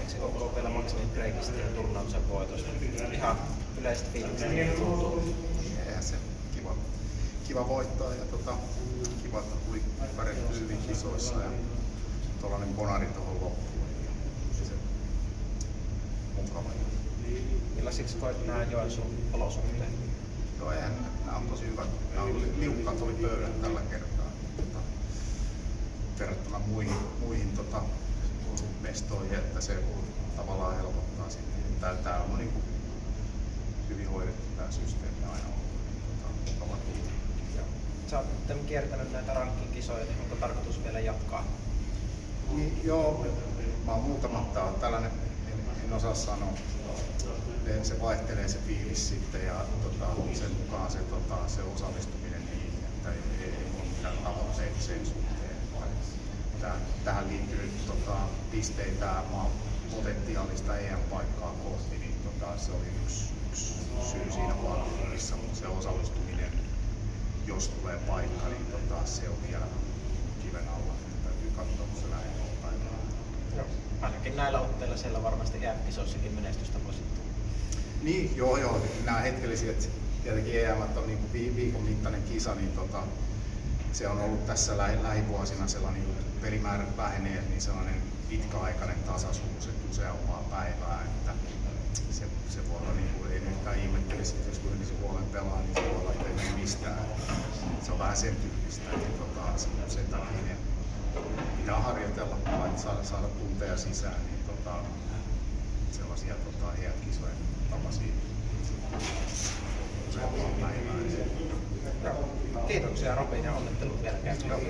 se koko vielä Maximin breakista ja turnauksen voitosta. Ihan yleiset fiilikset tuntuu. Eihän se kiva voittaa ja kiva, että tuli pärjätty hyvin kisoissa ja tuollainen bonari tuohon loppuun. Se mukava. Millaisiksi koet nämä Joensuun olosuhteet? Joo, eihän nämä on tosi hyvät. Liukkaat oli pöydät tällä kertaa. Verrattuna muihin mestoihin, että se tavallaan helpottaa sitten. Täällä on niin hyvin hoidettu tämä systeemi aina ollut mukava tulla. Sä oot kiertänyt näitä ranking-kisoja, niin onko tarkoitus vielä jatkaa? Niin, joo, mä oon muutamat tällainen, en osaa sanoa. Se vaihtelee se fiilis sitten ja sen mukaan se osallistuminen niihin, että ei ole mitään tavoitteita sen suhteen. Tähän liittyy pisteitä potentiaalista EM-paikkaa kohti, niin se oli yksi syy siinä vaakkuudessa, mutta se osallistuminen, jos tulee paikka, niin se on vielä kiven alla, että täytyy katsoa, kun se lähtee päivään. Ainakin näillä otteilla siellä varmasti EM-kisoissakin menestystä voisi tulla. Niin, joo. Nämä hetkelliset, tietenkin EM on niin viikon mittainen kisa, niin se on ollut tässä lähivuosina sellainen, pelimäärät vähenee, niin sellainen pitkäaikainen tasaisuus, että useampaa päivää, että se voi olla, niin kuin, ei yhtään ihmettelisi, että jos kuitenkin se huolen pelaa, niin se voi olla, että ei mistään. Se on vähän sen tyyppistä, että sen takia ne pitää harjoitella, saada tunteja sisään, niin sellaisia EM-kisoja tapaisia useampaa päivää. Kiitoksia Robin ja onnittelut vielä kerran.